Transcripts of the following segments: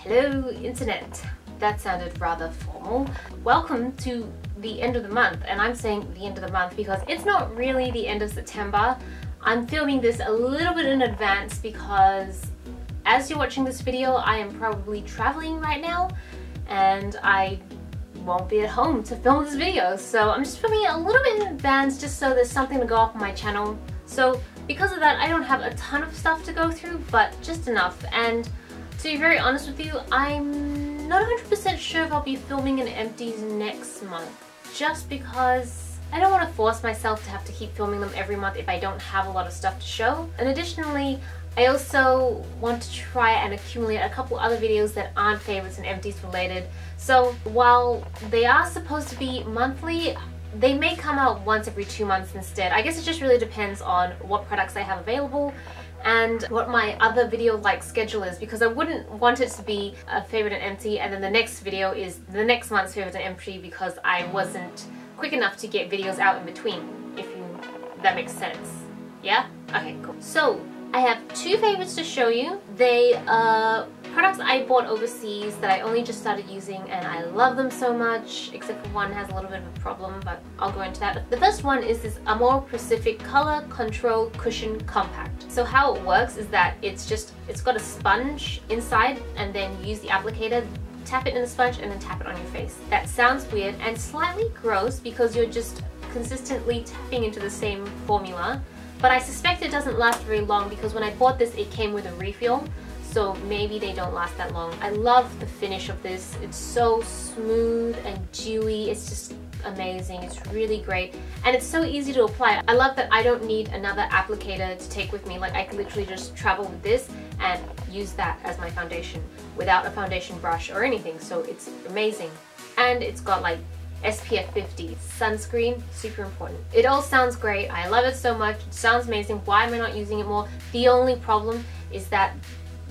Hello internet. That sounded rather formal. Welcome to the end of the month, and I'm saying the end of the month because it's not really the end of September. I'm filming this a little bit in advance because as you're watching this video I am probably traveling right now and I won't be at home to film this video, so I'm just filming it a little bit in advance just so there's something to go off on my channel. So because of that I don't have a ton of stuff to go through, but just enough. And to be very honest with you, I'm not 100% sure if I'll be filming an Empties next month, just because I don't want to force myself to have to keep filming them every month if I don't have a lot of stuff to show. And additionally, I also want to try and accumulate a couple other videos that aren't favorites and Empties related. So while they are supposed to be monthly, they may come out once every 2 months instead. I guess it just really depends on what products I have available and what my other video schedule is, because I wouldn't want it to be a favorite and empty and then the next video is the next month's favorite and empty because I wasn't quick enough to get videos out in between, if that makes sense. Yeah? Okay, cool. So I have two favorites to show you. They are products I bought overseas that I only just started using and I love them so much, except for one has a little bit of a problem, but I'll go into that. The first one is this Amore Pacific Color Control Cushion Compact. So how it works is that it's got a sponge inside, and then you use the applicator, tap it in the sponge and then tap it on your face. That sounds weird and slightly gross because you're just consistently tapping into the same formula, but I suspect it doesn't last very long because when I bought this it came with a refill, so maybe they don't last that long. I love the finish of this. It's so smooth and dewy. It's just amazing. It's really great and it's so easy to apply. I love that I don't need another applicator to take with me. Like, I can literally just travel with this and use that as my foundation without a foundation brush or anything, so it's amazing. And it's got like SPF 50, sunscreen, super important. It all sounds great. I love it so much. It sounds amazing. Why am I not using it more? The only problem is that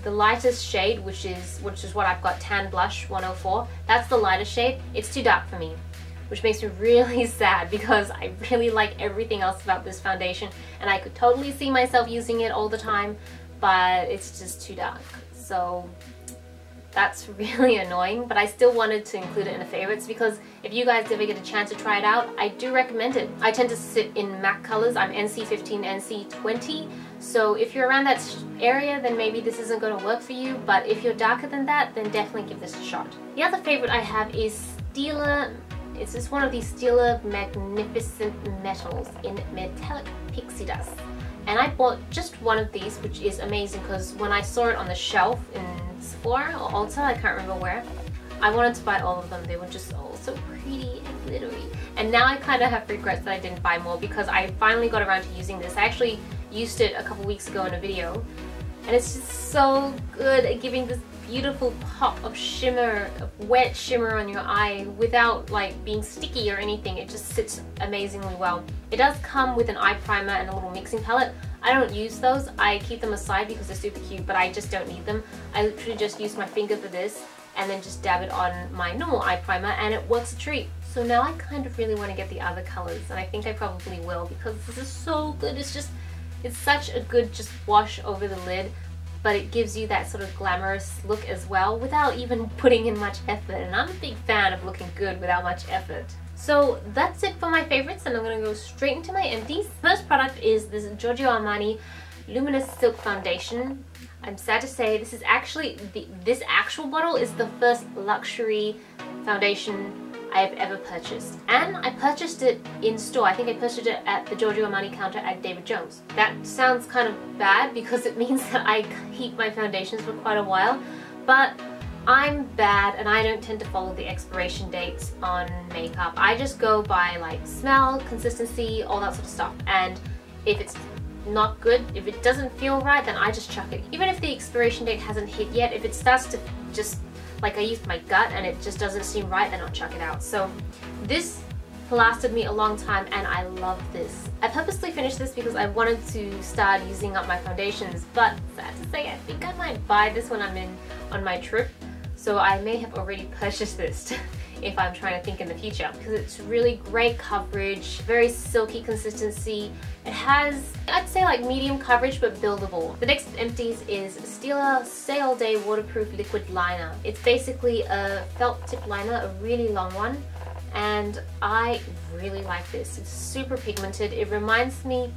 the lightest shade, which is what I've got, Tan Blush 104, that's the lightest shade. It's too dark for me, which makes me really sad because I really like everything else about this foundation and I could totally see myself using it all the time, but it's just too dark. So that's really annoying, but I still wanted to include it in the favorites because if you guys ever get a chance to try it out, I do recommend it. I tend to sit in MAC colors. I'm NC15, NC20, so if you're around that area then maybe this isn't going to work for you, but if you're darker than that then definitely give this a shot. The other favorite I have is Stila. It's just one of these Stila Magnificent Metals in Metallic Pixie Dust. And I bought just one of these, which is amazing because when I saw it on the shelf in Sephora or Ulta, I can't remember where, I wanted to buy all of them. They were just all so pretty and glittery. And now I kind of have regrets that I didn't buy more because I finally got around to using this. I actually used it a couple weeks ago in a video and it's just so good at giving this beautiful pop of shimmer, of wet shimmer on your eye without being sticky or anything. It just sits amazingly well. It does come with an eye primer and a little mixing palette. I don't use those. I keep them aside because they're super cute, but I just don't need them. I literally just use my finger for this and then just dab it on my normal eye primer and it works a treat. So now I kind of really want to get the other colors and I think I probably will because this is so good. It's such a good just wash over the lid, but it gives you that sort of glamorous look as well without even putting in much effort, and I'm a big fan of looking good without much effort. So that's it for my favorites and I'm going to go straight into my empties. First product is this Giorgio Armani Luminous Silk Foundation. I'm sad to say this is actually, this actual bottle is the first luxury foundation I've ever purchased, and I purchased it in store. I think I purchased it at the Giorgio Armani counter at David Jones. That sounds kind of bad because it means that I keep my foundations for quite a while, but I'm bad and I don't tend to follow the expiration dates on makeup. I just go by smell, consistency, all that sort of stuff, and if it's not good, if it doesn't feel right, then I just chuck it. Even if the expiration date hasn't hit yet, if it starts to just I used my gut and it just doesn't seem right, then I'll chuck it out. So this lasted me a long time and I love this. I purposely finished this because I wanted to start using up my foundations, but sad to say I think I might buy this when I'm on my trip, so I may have already purchased this if I'm trying to think in the future, because it's really great coverage, very silky consistency. It has, I'd say, like medium coverage but buildable. The next Empties is Stila Stay All Day Waterproof Liquid Liner. It's basically a felt tip liner, a really long one, and I really like this. It's super pigmented. It reminds me,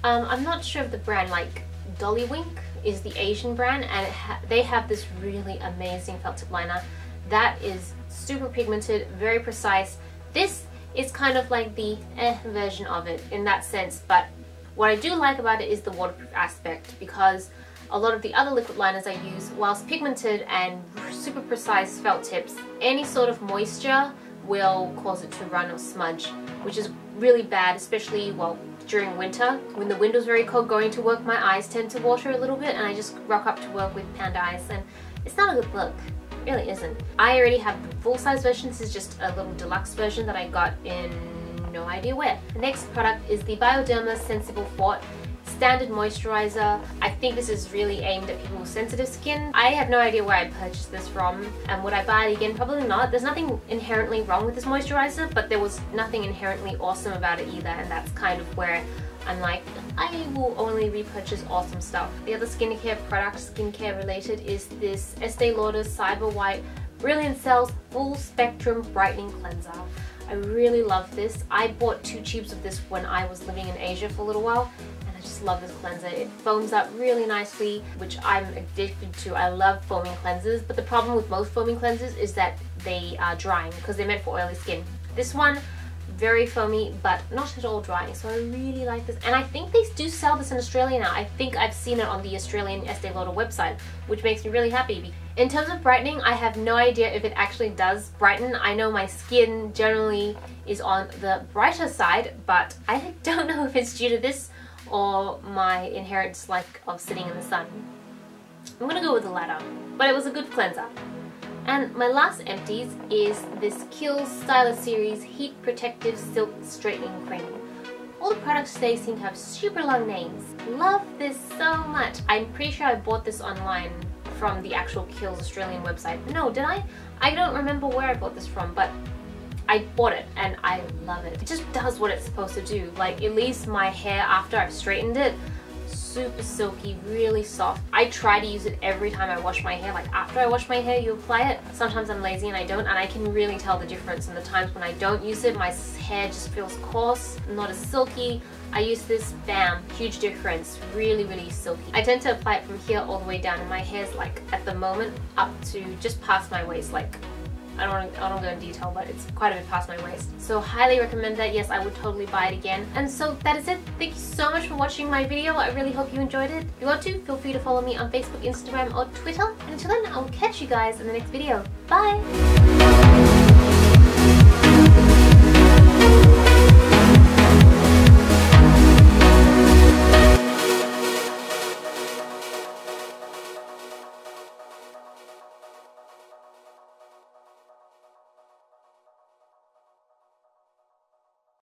I'm not sure of the brand, like Dollywink is the Asian brand, and they have this really amazing felt tip liner that is super pigmented, very precise. This is kind of like the version of it in that sense, but what I do like about it is the waterproof aspect, because a lot of the other liquid liners I use, whilst pigmented and super precise felt tips, any sort of moisture will cause it to run or smudge, which is really bad, especially, well, during winter. When the window's very cold going to work, my eyes tend to water a little bit and I just rock up to work with panda eyes, and it's not a good look. It really isn't. I already have the full-size version. This is just a little deluxe version that I got in no idea where. The next product is the Bioderma Sensible Fort Standard Moisturizer. I think this is really aimed at people with sensitive skin. I have no idea where I purchased this from, and would I buy it again? Probably not. There's nothing inherently wrong with this moisturizer, but there was nothing inherently awesome about it either, and that's kind of where I'm like, I will only repurchase awesome stuff. The other skincare product, skincare related, is this Estee Lauder Cyber White Brilliant Cells Full Spectrum Brightening Cleanser. I really love this. I bought 2 tubes of this when I was living in Asia for a little while, and I just love this cleanser. It foams up really nicely, which I'm addicted to. I love foaming cleansers, but the problem with most foaming cleansers is that they are drying because they're meant for oily skin. This one, very foamy but not at all drying, so I really like this, and I think they do sell this in Australia now. I think I've seen it on the Australian Estee Lauder website, which makes me really happy. In terms of brightening, I have no idea if it actually does brighten. I know my skin generally is on the brighter side, but I don't know if it's due to this or my inherent dislike of sitting in the sun. I'm gonna go with the latter, but it was a good cleanser. And my last Empties is this Kiehl's Stila Series Heat Protective Silk Straightening Cream. All the products today seem to have super long names. Love this so much. I'm pretty sure I bought this online from the actual Kiehl's Australian website. No, did I? I don't remember where I bought this from, but I bought it and I love it. It just does what it's supposed to do. Like, it leaves my hair after I've straightened it super silky, really soft. I try to use it every time I wash my hair. Like, after I wash my hair, you apply it. Sometimes I'm lazy and I don't, and I can really tell the difference in the times when I don't use it. My hair just feels coarse, not as silky. I use this, bam, huge difference, really, really silky. I tend to apply it from here all the way down, and my hair's like, at the moment, up to just past my waist. Like, I don't go in detail, but it's quite a bit past my waist. So highly recommend that. Yes, I would totally buy it again. And so that is it. Thank you so much for watching my video. I really hope you enjoyed it. If you want to, feel free to follow me on Facebook, Instagram, or Twitter. And until then, I will catch you guys in the next video. Bye!